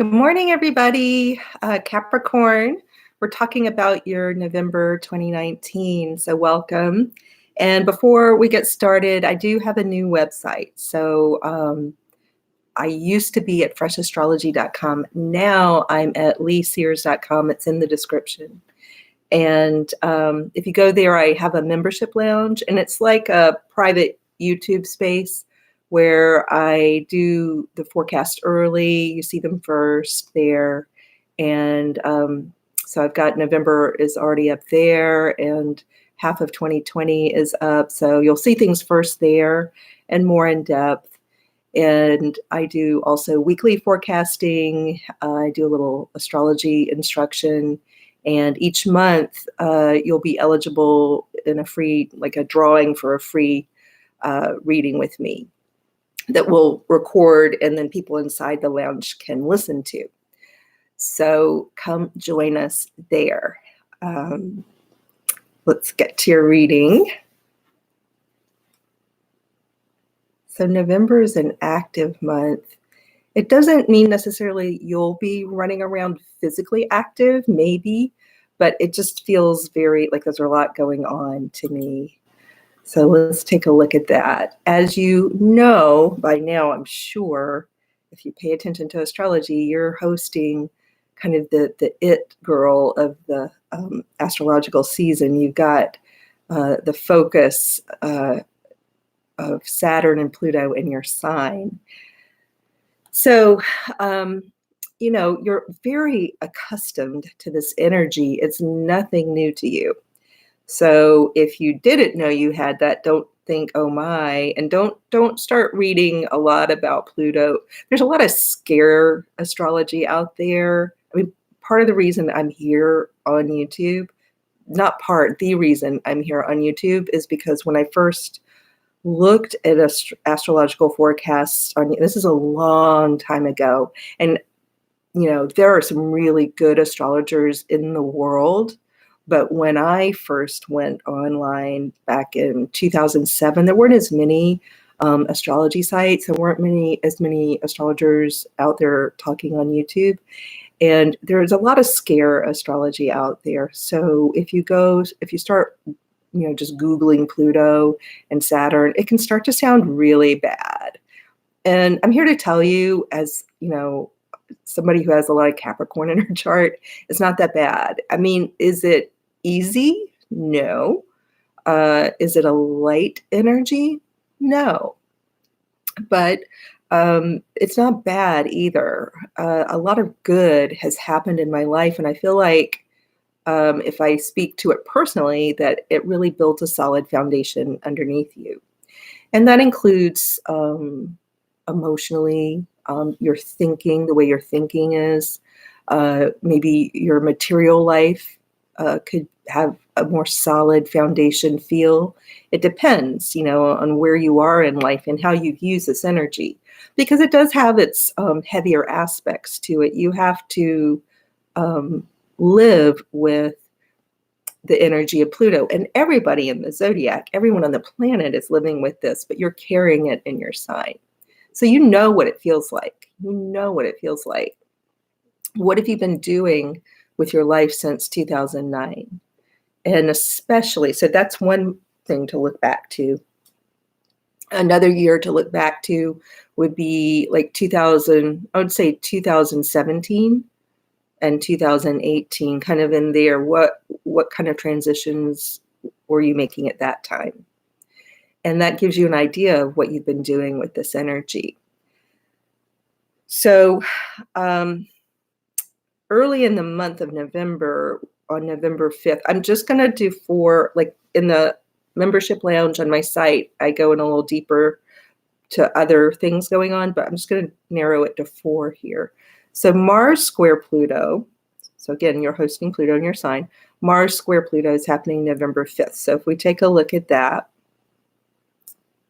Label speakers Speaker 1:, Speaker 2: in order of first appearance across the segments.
Speaker 1: Good morning, everybody. Capricorn, we're talking about your November 2019, so welcome. And before we get started, I do have a new website. I used to be at freshastrology.com. Now I'm at leesears.com. It's in the description. And if you go there, I have a membership lounge, and it's like a private YouTube space where I do the forecast early. You see them first there. And so I've got November is already up there, and half of 2020 is up. So you'll see things first there and more in depth. And I do also weekly forecasting. I do a little astrology instruction. And each month you'll be eligible in a drawing for a free reading with me that we'll record, and then people inside the lounge can listen to. So come join us there. Let's get to your reading. So November is an active month. It doesn't mean necessarily you'll be running around physically active, maybe, but it just feels very like there's a lot going on to me. So let's take a look at that. As you know by now, I'm sure, if you pay attention to astrology, you're hosting kind of the it girl of the astrological season. You've got the focus of Saturn and Pluto in your sign. So, you're very accustomed to this energy. It's nothing new to you. So if you didn't know you had that, don't think, oh my, and don't start reading a lot about Pluto. There's a lot of scare astrology out there. I mean, part of the reason I'm here on YouTube, the reason I'm here on YouTube is because when I first looked at astrological forecasts this is a long time ago, and there are some really good astrologers in the world. But when I first went online back in 2007, there weren't as many astrology sites. There weren't as many astrologers out there talking on YouTube. And there's a lot of scare astrology out there. So if you start, just Googling Pluto and Saturn, it can start to sound really bad. And I'm here to tell you, as somebody who has a lot of Capricorn in her chart, it's not that bad. I mean, is it easy? No. Is it a light energy? No. But it's not bad either. A lot of good has happened in my life, and I feel like if I speak to it personally, that it really built a solid foundation underneath you. And that includes emotionally, your thinking, the way your thinking is. Maybe your material life could have a more solid foundation feel. It depends, on where you are in life and how you use this energy, because it does have its heavier aspects to it. You have to live with the energy of Pluto, and everybody in the zodiac, everyone on the planet is living with this, but you're carrying it in your sign. So you know what it feels like. What have you been doing with your life since 2009? And especially, so that's one thing to look back to. Another year to look back to would be like 2017 and 2018, kind of in there. What kind of transitions were you making at that time? And that gives you an idea of what you've been doing with this energy. So early in the month of November, on November 5th, I'm just going to do 4, like in the membership lounge on my site, I go in a little deeper to other things going on, but I'm just going to narrow it to 4 here. So Mars square Pluto. So again, you're hosting Pluto in your sign. Mars square Pluto is happening November 5th. So if we take a look at that,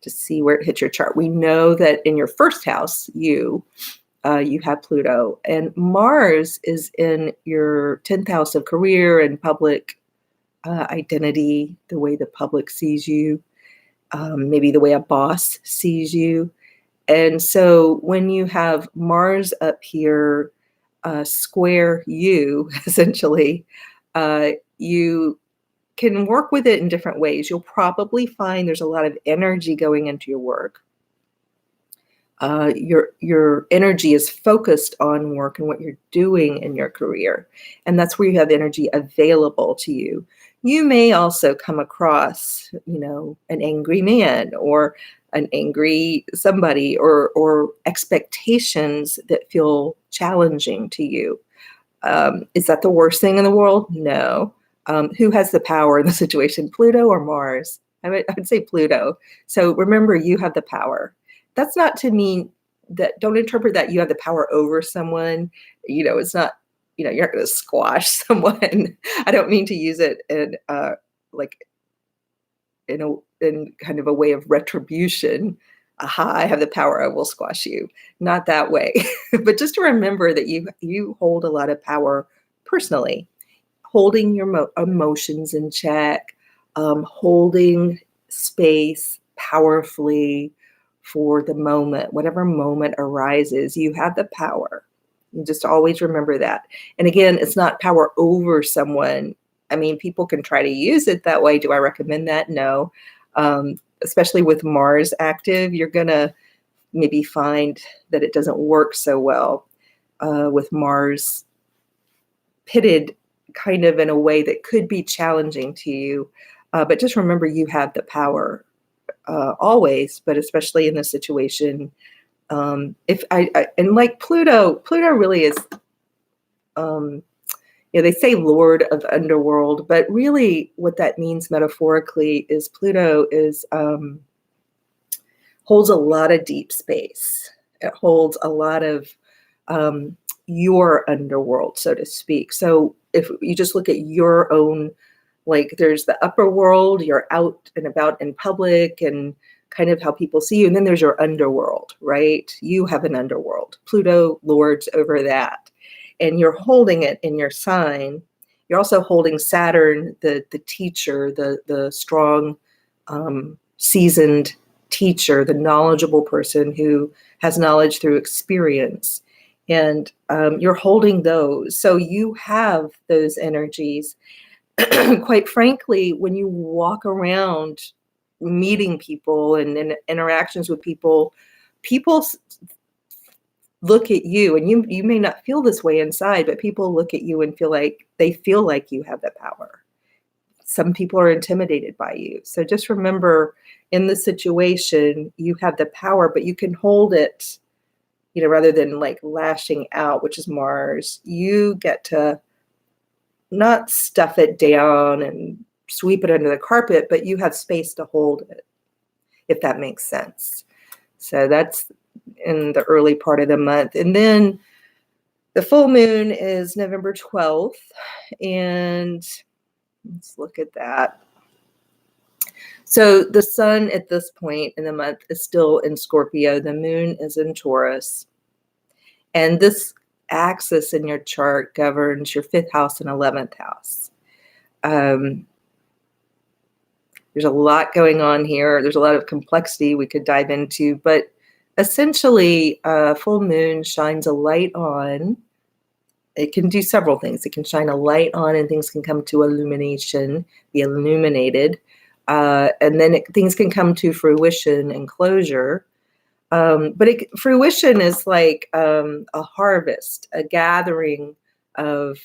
Speaker 1: to see where it hits your chart, we know that in your first house, you have Pluto, and Mars is in your 10th house of career and public identity, the way the public sees you, maybe the way a boss sees you. And so when you have Mars up here, square you, essentially, you can work with it in different ways. You'll probably find there's a lot of energy going into your work. Your energy is focused on work and what you're doing in your career, and that's where you have energy available to you. You may also come across, an angry man or an angry somebody, or expectations that feel challenging to you. Is that the worst thing in the world? No. Who has the power in the situation, Pluto or Mars? I would say Pluto. So remember, you have the power. That's not to mean that, don't interpret that you have the power over someone. It's not, you're not going to squash someone. I don't mean to use it in like in kind of a way of retribution. Aha, I have the power, I will squash you. Not that way. But just to remember that you hold a lot of power personally, holding your emotions in check, holding space powerfully for the moment. Whatever moment arises, you have the power. You just always remember that. And again, it's not power over someone. I mean, people can try to use it that way. Do I recommend that? No. Especially with Mars active, you're going to maybe find that it doesn't work so well with Mars pitted kind of in a way that could be challenging to you. But just remember, you have the power always, but especially in this situation. And like Pluto really is, they say Lord of Underworld, but really what that means metaphorically is Pluto is holds a lot of deep space. It holds a lot of your underworld, so to speak. So if you just look at your own, like there's the upper world, you're out and about in public and kind of how people see you. And then there's your underworld, right? You have an underworld. Pluto lords over that. And you're holding it in your sign. You're also holding Saturn, the teacher, the strong, seasoned teacher, the knowledgeable person who has knowledge through experience. And you're holding those. So you have those energies. Quite frankly, when you walk around meeting people and interactions with people look at you, and you may not feel this way inside, but people look at you and feel like you have the power. Some people are intimidated by you. So just remember, in the situation, you have the power, but you can hold it, rather than like lashing out, which is Mars. You get to not stuff it down and sweep it under the carpet, but you have space to hold it, if that makes sense. So that's in the early part of the month. And then the full moon is November 12th. And let's look at that. So the sun at this point in the month is still in Scorpio. The moon is in Taurus. And this axis in your chart governs your 5th house and 11th house. There's a lot going on here. There's a lot of complexity we could dive into, but essentially, full moon shines a light on. It can do several things. It can shine a light on and things can come to illumination, be illuminated. And then things can come to fruition and closure. But fruition is like a harvest, a gathering of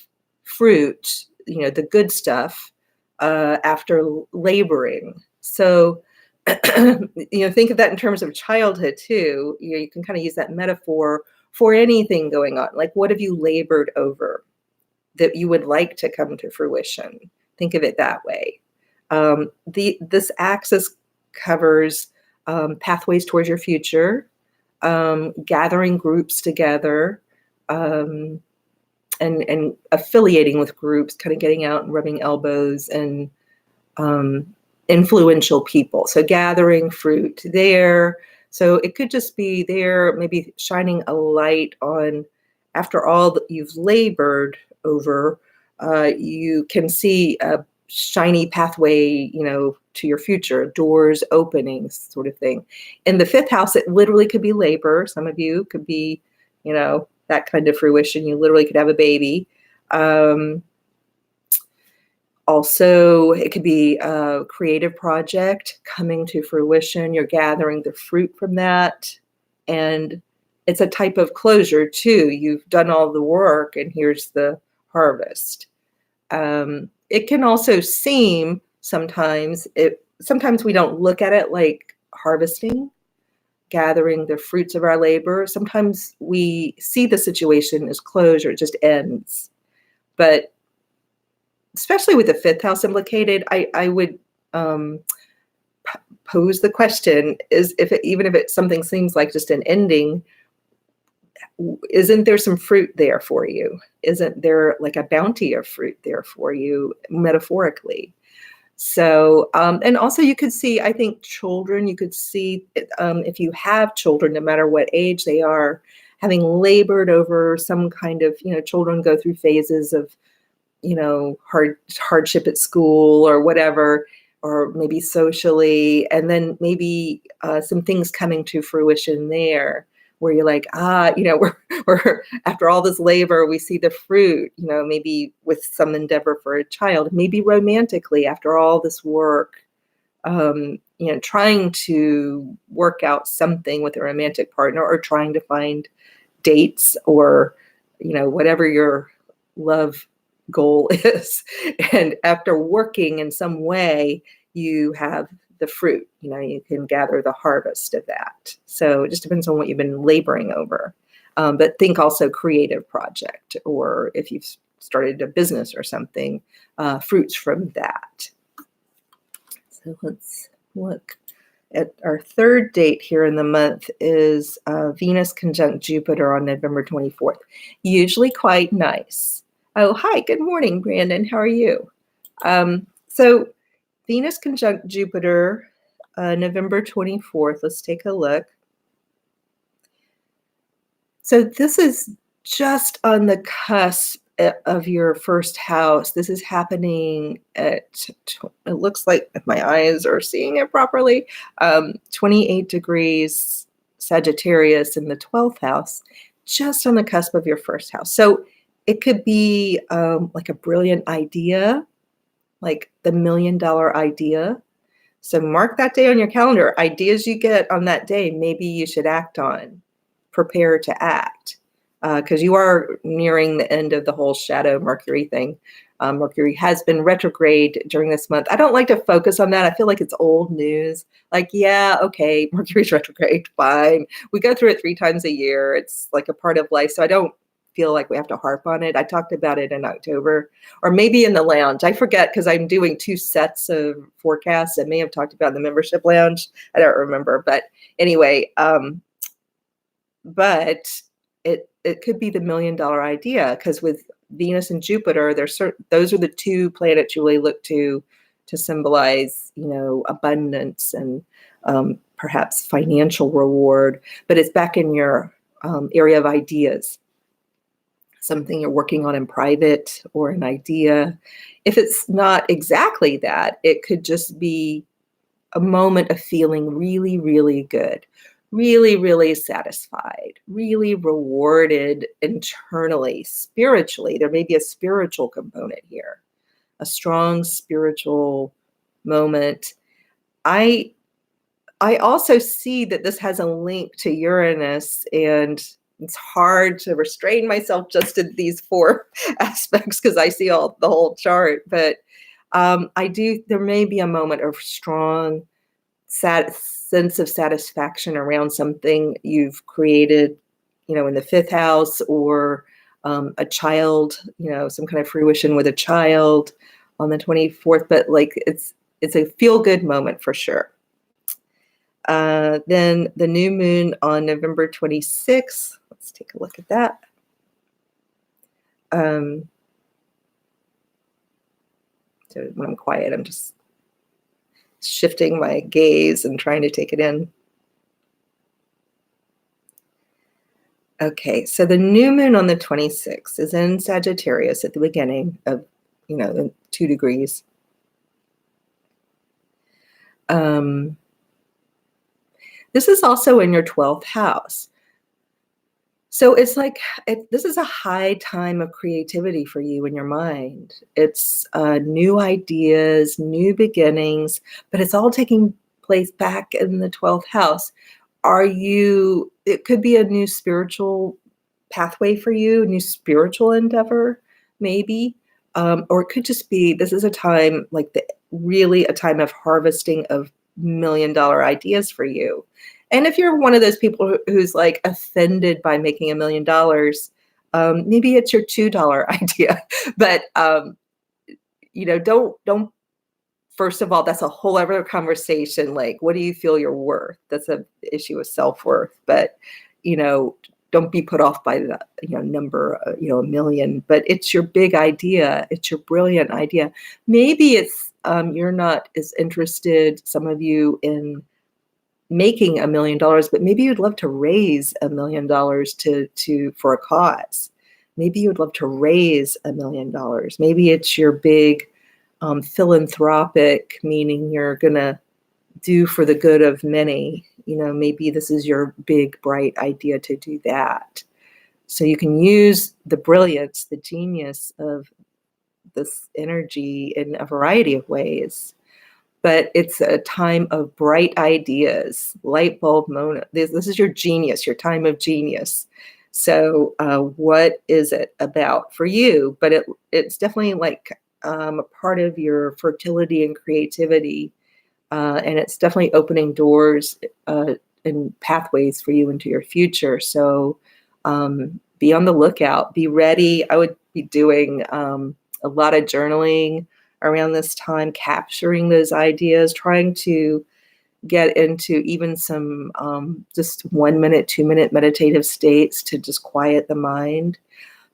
Speaker 1: fruit, the good stuff after laboring. So, think of that in terms of childhood too. You can kind of use that metaphor for anything going on. Like, what have you labored over that you would like to come to fruition? Think of it that way. This axis covers pathways towards your future, gathering groups together, and affiliating with groups, kind of getting out and rubbing elbows and influential people. So gathering fruit there. So it could just be there, maybe shining a light on, after all that you've labored over, you can see a shiny pathway, to your future, doors opening, sort of thing. In the 5th house, it literally could be labor. Some of you could be, that kind of fruition. You literally could have a baby. Also, it could be a creative project coming to fruition. You're gathering the fruit from that. And it's a type of closure too. You've done all the work and here's the harvest. It can also seem sometimes we don't look at it like harvesting, gathering the fruits of our labor. Sometimes we see the situation as closure, it just ends. But especially with the fifth house implicated, I would pose the question: is even if something seems like just an ending, isn't there some fruit there for you? Isn't there like a bounty of fruit there for you, metaphorically? So, and also you could see, I think children, you could see if you have children, no matter what age they are, having labored over some kind of, children go through phases of, hardship at school or whatever, or maybe socially, and then maybe some things coming to fruition there, where you're like, we're after all this labor, we see the fruit, maybe with some endeavor for a child, maybe romantically after all this work, trying to work out something with a romantic partner, or trying to find dates, or, whatever your love goal is. And after working in some way, you have the fruit, you can gather the harvest of that. So it just depends on what you've been laboring over. But think also creative project, or if you've started a business or something, fruits from that. So let's look at our third date here in the month is Venus conjunct Jupiter on November 24th. Usually quite nice. Oh, hi, good morning, Brandon. How are you? So Venus conjunct Jupiter, November 24th. Let's take a look. So this is just on the cusp of your first house. This is happening at, it looks like, if my eyes are seeing it properly, 28 degrees Sagittarius in the 12th house, just on the cusp of your first house. So it could be like a brilliant idea, like the $1 million idea. So mark that day on your calendar. Ideas you get on that day, maybe you should act on. Prepare to act, because you are nearing the end of the whole shadow Mercury thing. Mercury has been retrograde during this month. I don't like to focus on that. I feel like it's old news. Like, yeah, okay, Mercury's retrograde, fine. We go through it 3 times a year. It's like a part of life. So I don't feel like we have to harp on it. I talked about it in October, or maybe in the lounge. I forget, because I'm doing 2 sets of forecasts. I may have talked about the membership lounge. I don't remember. But anyway, but it could be the $1 million idea, because with Venus and Jupiter, those are the 2 planets you really look to symbolize, abundance and perhaps financial reward. But it's back in your area of ideas, something you're working on in private, or an idea. If it's not exactly that, it could just be a moment of feeling really, really good, really, really satisfied, really rewarded internally, spiritually. There may be a spiritual component here, a strong spiritual moment. I also see that this has a link to Uranus, and it's hard to restrain myself just in these 4 aspects, because I see the whole chart. But there may be a moment of strong sense of satisfaction around something you've created, in the 5th house, or a child, some kind of fruition with a child on the 24th. But like, it's a feel-good moment for sure. Then the new moon on November 26th. Let's take a look at that. So when I'm quiet, I'm just shifting my gaze and trying to take it in. Okay, so the new moon on the 26th is in Sagittarius at the beginning of, 2 degrees. This is also in your 12th house. So it's like this is a high time of creativity for you in your mind. It's new ideas, new beginnings, but it's all taking place back in the 12th house. It could be a new spiritual pathway for you, a new spiritual endeavor, maybe. Or it could just be this is a time like really a time of harvesting of $1 million ideas for you. And if you're one of those people who's like offended by making $1 million, maybe it's your $2 idea. But don't. First of all, that's a whole other conversation. Like, what do you feel you're worth? That's a issue of self-worth. But you know, don't be put off by the number, a million. But it's your big idea. It's your brilliant idea. Maybe it's you're not as interested, some of you, in making $1 million, but maybe you'd love to raise $1 million for a cause. Maybe you'd love to raise $1 million. Maybe it's your big philanthropic, meaning you're gonna do for the good of many. Maybe this is your big bright idea to do that. So you can use the brilliance, the genius of this energy in a variety of ways. But it's a time of bright ideas, light bulb moment. This is your genius, your time of genius. So what is it about for you? But it's definitely like a part of your fertility and creativity. And it's definitely opening doors and pathways for you into your future. So be on the lookout, be ready. I would be doing a lot of journaling around this time, capturing those ideas, trying to get into even some just 1 minute, 2 minute meditative states to just quiet the mind.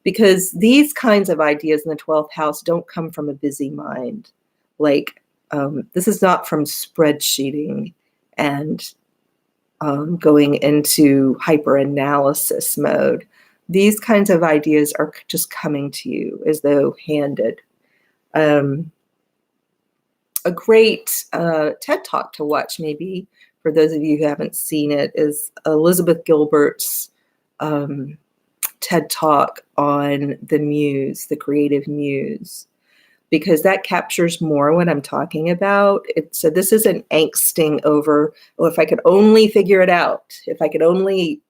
Speaker 1: Because these kinds of ideas in the 12th house don't come from a busy mind. Like, this is not from spreadsheeting and going into hyper-analysis mode. These kinds of ideas are just coming to you as though handed. A great TED Talk to watch, maybe, for those of you who haven't seen it, is Elizabeth Gilbert's TED Talk on the muse, the creative muse, because that captures more what I'm talking about. So this isn't angsting over, oh, if I could only figure it out, if I could only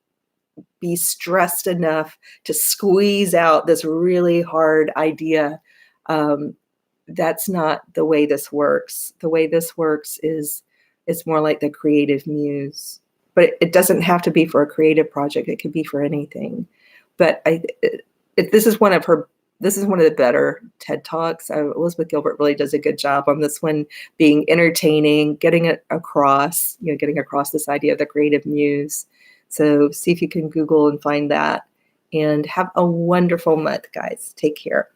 Speaker 1: be stressed enough to squeeze out this really hard idea. That's not the way this works. The way this works is it's more like the creative muse. But it doesn't have to be for a creative project. It could be for anything. But this is one of the better TED Talks. Elizabeth Gilbert really does a good job on this one, being entertaining, getting it across, getting across this idea of the creative muse. So see if you can Google and find that. And have a wonderful month, guys. Take care.